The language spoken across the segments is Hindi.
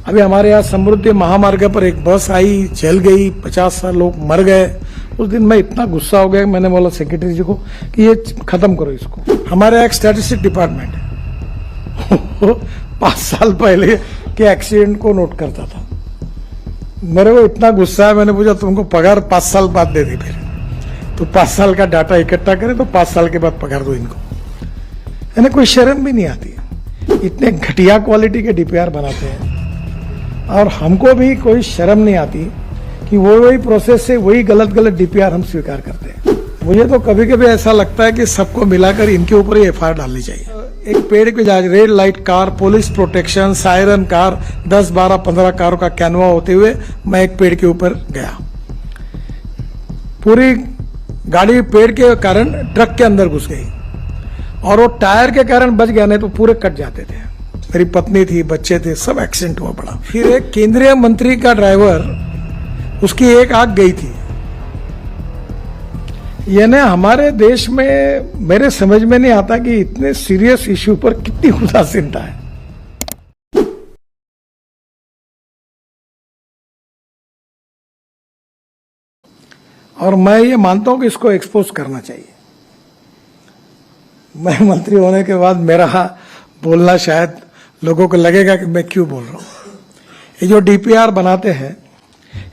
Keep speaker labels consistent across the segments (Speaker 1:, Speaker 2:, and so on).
Speaker 1: अभी हमारे यहाँ समृद्धि महामार्ग पर एक बस आई, जल गई, 50 लोग मर गए। उस दिन मैं इतना गुस्सा हो गया, मैंने बोला सेक्रेटरी जी को कि ये खत्म करो इसको। हमारे यहाँ एक स्टैटिस्टिक डिपार्टमेंट है 5 साल पहले के एक्सीडेंट को नोट करता था। मेरे को इतना गुस्सा है, मैंने पूछा तुमको पगार 5 साल बाद दे दी, फिर तो 5 साल का डाटा इकट्ठा करे तो 5 साल के बाद पगार दो इनको। इन्हें कोई शर्म भी नहीं आती। इतने घटिया क्वालिटी के डीपीआर बनाते हैं और हमको भी कोई शर्म नहीं आती कि वही प्रोसेस से वही गलत डीपीआर हम स्वीकार करते हैं। मुझे तो कभी कभी ऐसा लगता है कि सबको मिलाकर इनके ऊपर ही एफआईआर डालनी चाहिए। एक पेड़ पे जाए, red light car, police protection, siren car, 10, 12, 15 कारों का कैनवा होते हुए मैं एक पेड़ के ऊपर गया। पूरी गाड़ी पेड़ के कारण ट्रक के अंदर घुस गई और वो टायर के कारण बच गया, नहीं तो पूरे कट जाते थे। मेरी पत्नी थी, बच्चे थे, सब एक्सीडेंट हुआ पड़ा। फिर एक केंद्रीय मंत्री का ड्राइवर, उसकी एक आंख गई थी। यानी हमारे देश में मेरे समझ में नहीं आता कि इतने सीरियस इश्यू पर कितनी उदासीनता है। और मैं ये मानता हूं कि इसको एक्सपोज करना चाहिए। मैं मंत्री होने के बाद मेरा बोलना शायद लोगों को लगेगा कि मैं क्यों बोल रहा हूं। ये जो डीपीआर बनाते हैं,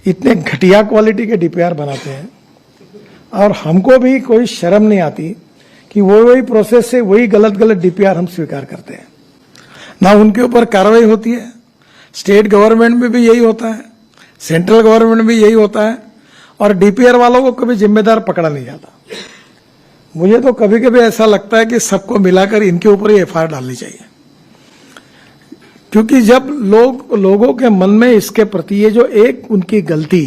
Speaker 1: इतने घटिया क्वालिटी के डीपीआर बनाते हैं और हमको भी कोई शर्म नहीं आती कि वही प्रोसेस से वही गलत डीपीआर हम स्वीकार करते हैं। ना उनके ऊपर कार्रवाई होती है। स्टेट गवर्नमेंट में भी यही होता है, सेंट्रल गवर्नमेंट में भी यही होता है और डीपीआर वालों को कभी जिम्मेदार पकड़ा नहीं जाता। मुझे तो कभी कभी ऐसा लगता है कि सबको मिलाकर इनके ऊपर ही एफआईआर डालनी चाहिए, क्योंकि जब लोगों के मन में इसके प्रति ये जो एक उनकी गलती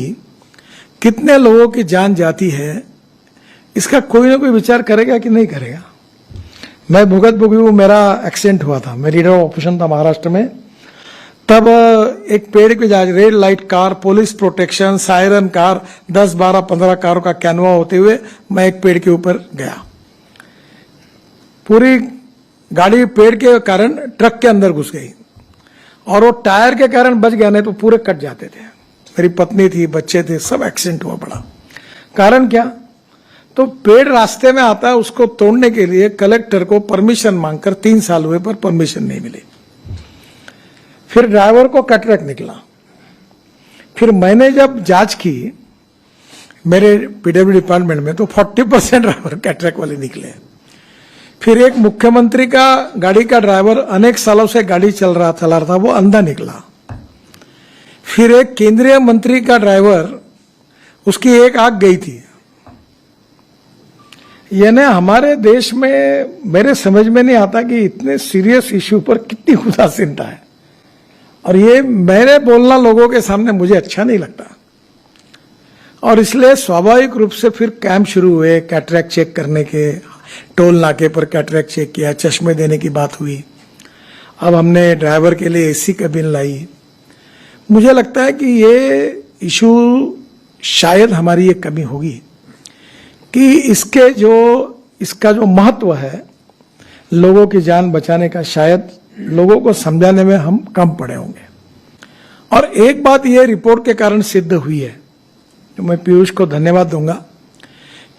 Speaker 1: कितने लोगों की जान जाती है, इसका कोई ना कोई विचार करेगा कि नहीं करेगा। मैं भुगत भुगी, मेरा एक्सीडेंट हुआ था, मैं लीडर ऑफ ऑपरेशन था महाराष्ट्र में। तब एक पेड़ पे जा, red light car, police protection, siren car, 10, 12, 15 कारों का कैनवा होते हुए मैं एक पेड़ के ऊपर गया। पूरी गाड़ी पेड़ के कारण ट्रक के अंदर घुस गई और वो टायर के कारण बच गया, नहीं तो पूरे कट जाते थे। मेरी पत्नी थी, बच्चे थे, सब एक्सीडेंट हुआ पड़ा। कारण क्या? तो पेड़ रास्ते में आता है, उसको तोड़ने के लिए कलेक्टर को परमिशन मांगकर 3 साल हुए पर परमिशन नहीं मिली। फिर ड्राइवर को कैटरेक्ट निकला। फिर मैंने जब जांच की मेरे पीडब्ल्यू डिपार्टमेंट में, तो 40% ड्राइवर कैटरेक्ट वाले निकले। फिर एक मुख्यमंत्री का गाड़ी का ड्राइवर अनेक सालों से गाड़ी चला रहा था, वो अंधा निकला। फिर एक केंद्रीय मंत्री का ड्राइवर, उसकी एक आंख गई थी। यानी हमारे देश में मेरे समझ में नहीं आता कि इतने सीरियस इश्यू पर कितनी उदासीनता है। और ये मैंने बोलना लोगों के सामने मुझे अच्छा नहीं लगता और इसलिए स्वाभाविक रूप से फिर कैंप शुरू हुए कैटरेक्ट चेक करने के। टोल नाके पर कैटरेक्ट चेक किया, चश्मे देने की बात हुई। अब हमने ड्राइवर के लिए एसी कैबिन लाई। मुझे लगता है कि ये इशू शायद हमारी ये कमी होगी कि इसका जो महत्व है लोगों की जान बचाने का, शायद लोगों को समझाने में हम कम पड़े होंगे। और एक बात ये रिपोर्ट के कारण सिद्ध हुई है, तो मैं पीयूष को धन्यवाद दूंगा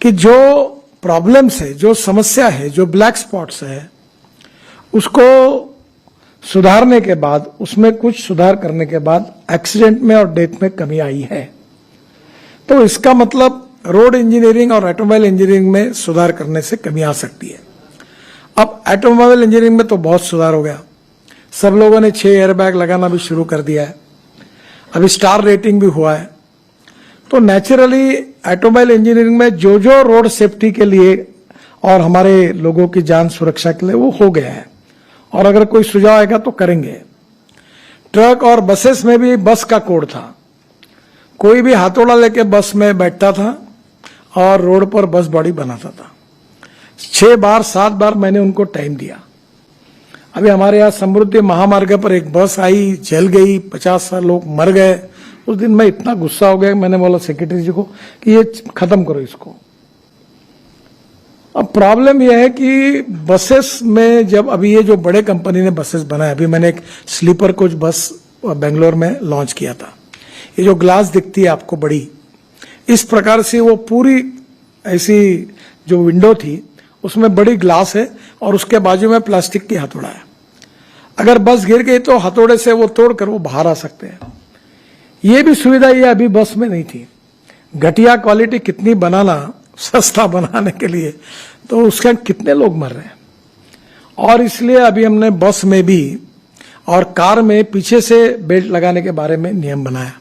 Speaker 1: कि जो प्रॉब्लम्स है, जो समस्या है, जो ब्लैक स्पॉट्स है, उसको सुधारने के बाद, उसमें कुछ सुधार करने के बाद एक्सीडेंट में और डेथ में कमी आई है। तो इसका मतलब रोड इंजीनियरिंग और ऑटोमोबाइल इंजीनियरिंग में सुधार करने से कमी आ सकती है। अब ऑटोमोबाइल इंजीनियरिंग में तो बहुत सुधार हो गया। सब लोगों ने 6 एयरबैग लगाना भी शुरू कर दिया है। अभी स्टार रेटिंग भी हुआ है। तो नेचुरली ऑटोमोबाइल इंजीनियरिंग में जो रोड सेफ्टी के लिए और हमारे लोगों की जान सुरक्षा के लिए वो हो गया है और अगर कोई सुझाव आएगा तो करेंगे। ट्रक और बसेस में भी बस का कोड था। कोई भी हाथोड़ा लेके बस में बैठता था और रोड पर बस बॉडी बनाता था। 6 बार 7 बार मैंने उनको टाइम दिया। अभी हमारे यहाँ समृद्धि महामार्ग पर एक बस आई, जल गई, 50 लोग मर गए। उस दिन मैं इतना गुस्सा हो गया, मैंने बोला सेक्रेटरी जी को कि ये खत्म करो इसको। अब प्रॉब्लम यह है कि बसेस में जब अभी ये जो बड़े कंपनी ने बसेस बनाए, अभी मैंने एक स्लीपर कोच बस बेंगलोर में लॉन्च किया था। ये जो ग्लास दिखती है आपको बड़ी, इस प्रकार से वो पूरी ऐसी जो विंडो थी उसमें बड़ी ग्लास है और उसके बाजू में प्लास्टिक की हथौड़ा है। अगर बस गिर गई तो हथौड़े से वो तोड़कर वो बाहर आ सकते हैं। ये भी सुविधा ये अभी बस में नहीं थी। घटिया क्वालिटी कितनी बनाना, सस्ता बनाने के लिए, तो उसके कितने लोग मर रहे हैं। और इसलिए अभी हमने बस में भी और कार में पीछे से बेल्ट लगाने के बारे में नियम बनाया।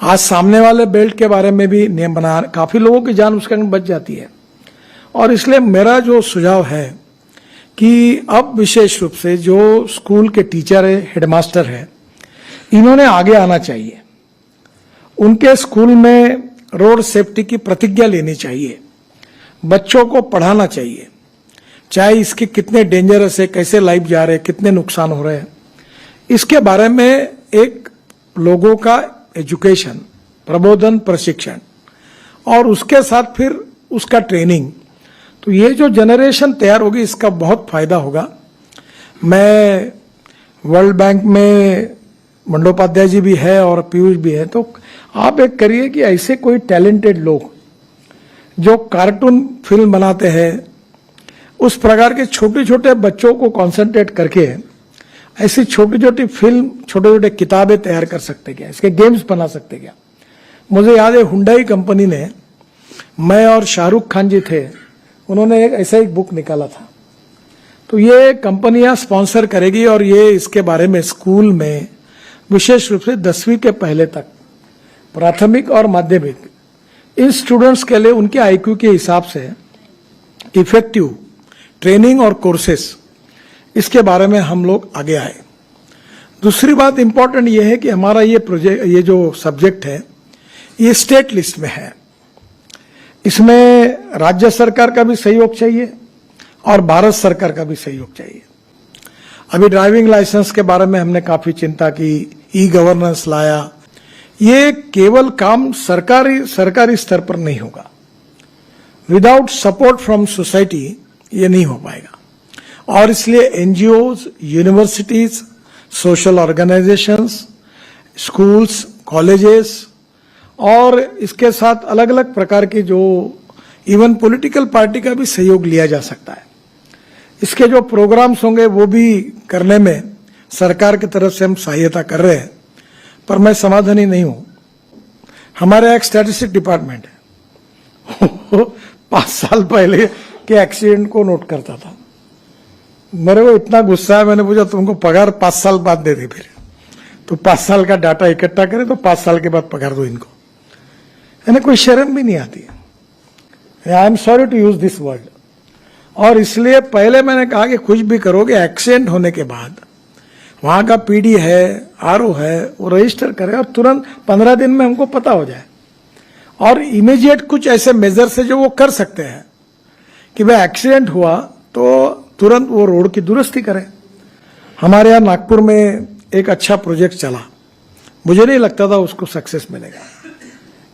Speaker 1: आज सामने वाले बेल्ट के बारे में भी नियम बनाया। काफी लोगों की जान उसके अंदर बच जाती है। और इसलिए मेरा जो सुझाव है कि अब विशेष रूप से जो स्कूल के टीचर है, हेडमास्टर है, इन्होंने आगे आना चाहिए। उनके स्कूल में रोड सेफ्टी की प्रतिज्ञा लेनी चाहिए, बच्चों को पढ़ाना चाहिए, चाहे इसके कितने डेंजरस है, कैसे लाइफ जा रहे हैं, कितने नुकसान हो रहे हैं, इसके बारे में एक लोगों का एजुकेशन, प्रबोधन, प्रशिक्षण और उसके साथ फिर उसका ट्रेनिंग। तो ये जो जनरेशन तैयार होगी इसका बहुत फायदा होगा। मैं वर्ल्ड बैंक में बंडोपाध्याय जी भी है और पीयूष भी है, तो आप एक करिए कि ऐसे कोई टैलेंटेड लोग जो कार्टून फिल्म बनाते हैं, उस प्रकार के छोटे छोटे बच्चों को कंसंट्रेट करके ऐसी छोटी छोटी फिल्म, छोटे छोटे किताबें तैयार कर सकते क्या, इसके गेम्स बना सकते क्या। मुझे याद है हुंडई कंपनी ने, मैं और शाहरुख खान जी थे, उन्होंने एक ऐसा एक बुक निकाला था। तो ये कंपनियां स्पॉन्सर करेगी और ये इसके बारे में स्कूल में विशेष रूप से 10वीं के पहले तक, प्राथमिक और माध्यमिक, इन स्टूडेंट्स के लिए उनके आईक्यू के हिसाब से इफेक्टिव ट्रेनिंग और कोर्सेस, इसके बारे में हम लोग आगे आए। दूसरी बात इंपॉर्टेंट ये है कि हमारा ये प्रोजेक्ट, ये जो सब्जेक्ट है, ये स्टेट लिस्ट में है। इसमें राज्य सरकार का भी सहयोग चाहिए और भारत सरकार का भी सहयोग चाहिए। अभी ड्राइविंग लाइसेंस के बारे में हमने काफी चिंता की, ई गवर्नेंस लाया। ये केवल काम सरकारी स्तर पर नहीं होगा, विदाउट सपोर्ट फ्रॉम सोसाइटी ये नहीं हो पाएगा। और इसलिए NGOs, universities, social organisations, schools, colleges और इसके साथ अलग अलग प्रकार के जो इवन पॉलिटिकल पार्टी का भी सहयोग लिया जा सकता है। इसके जो प्रोग्राम्स होंगे वो भी करने में सरकार की तरफ से हम सहायता कर रहे हैं, पर मैं समाधानी नहीं हूं। हमारे एक स्टैटिस्टिक डिपार्टमेंट है, 5 साल पहले के एक्सीडेंट को नोट करता था। मेरे को इतना गुस्सा है, मैंने पूछा तुमको पगार 5 साल बाद दे दी, फिर तो 5 साल का डाटा इकट्ठा करें तो 5 साल के बाद पगार दो इनको। यानी कोई शर्म भी नहीं आती है। I am sorry to use this word. और इसलिए पहले मैंने कहा कि कुछ भी करोगे, एक्सीडेंट होने के बाद वहां का पीडी है, आरओ है, वो रजिस्टर करे और तुरंत 15 दिन में हमको पता हो जाए। और इमीडिएट कुछ ऐसे मेजर से जो वो कर सकते हैं कि भाई एक्सीडेंट हुआ तो तुरंत वो रोड की दुरुस्ती करें। हमारे यहाँ नागपुर में एक अच्छा प्रोजेक्ट चला, मुझे नहीं लगता था उसको सक्सेस मिलेगा,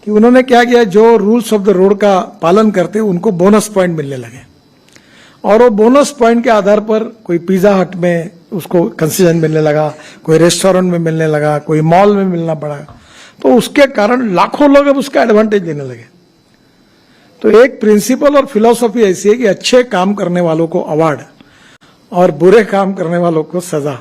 Speaker 1: कि उन्होंने क्या किया, जो रूल्स ऑफ द रोड का पालन करते उनको बोनस पॉइंट मिलने लगे और वो बोनस पॉइंट के आधार पर कोई पिज्जा हट में उसको कंसेशन मिलने लगा, कोई रेस्टोरेंट में मिलने लगा, कोई मॉल में मिलना पड़ा। तो उसके कारण लाखों लोग अब उसका एडवांटेज लेने लगे। तो एक प्रिंसिपल और फिलॉसफी ऐसी है कि अच्छे काम करने वालों को अवार्ड और बुरे काम करने वालों को सजा।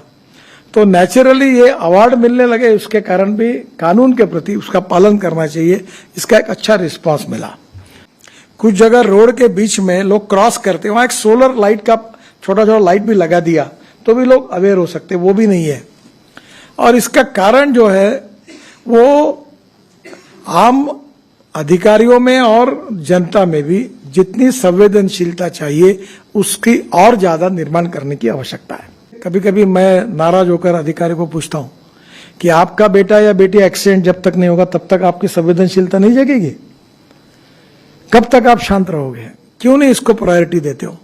Speaker 1: तो नेचुरली ये अवार्ड मिलने लगे, उसके कारण भी कानून के प्रति उसका पालन करना चाहिए। इसका एक अच्छा रिस्पांस मिला। कुछ जगह रोड के बीच में लोग क्रॉस करते, वहां एक सोलर लाइट का छोटा छोटा लाइट भी लगा दिया तो भी लोग अवेयर हो सकते, वो भी नहीं है। और इसका कारण जो है वो आम अधिकारियों में और जनता में भी जितनी संवेदनशीलता चाहिए उसकी और ज्यादा निर्माण करने की आवश्यकता है। कभी कभी मैं नाराज होकर अधिकारी को पूछता हूं कि आपका बेटा या बेटी एक्सीडेंट जब तक नहीं होगा तब तक आपकी संवेदनशीलता नहीं जगेगी, कब तक आप शांत रहोगे, क्यों नहीं इसको प्रायोरिटी देते हो।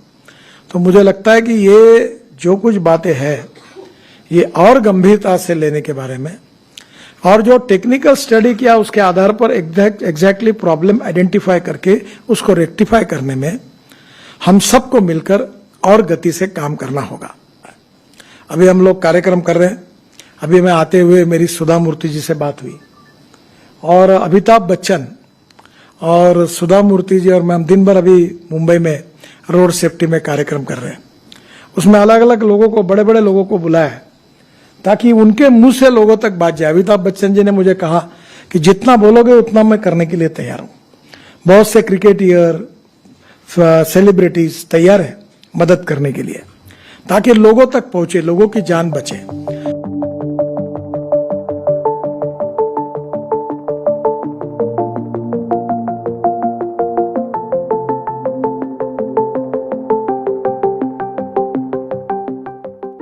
Speaker 1: तो मुझे लगता है कि ये जो कुछ बातें हैं ये और गंभीरता से लेने के बारे में, और जो टेक्निकल स्टडी किया उसके आधार पर एग्जैक्टली प्रॉब्लम आइडेंटिफाई करके उसको रेक्टिफाई करने में हम सबको मिलकर और गति से काम करना होगा। अभी हम लोग कार्यक्रम कर रहे हैं, अभी मैं आते हुए मेरी सुधा मूर्ति जी से बात हुई, और अमिताभ बच्चन और सुधा मूर्ति जी और मैं हम दिन भर अभी मुंबई में रोड सेफ्टी में कार्यक्रम कर रहे हैं। उसमें अलग अलग लोगों को, बड़े बड़े लोगों को बुलाया है ताकि उनके मुंह से लोगों तक बात जाए। अमिताभ बच्चन जी ने मुझे कहा कि जितना बोलोगे उतना मैं करने के लिए तैयार हूं। बहुत से क्रिकेटियर, सेलिब्रिटीज तैयार है मदद करने के लिए, ताकि लोगों तक पहुंचे, लोगों की जान बचे।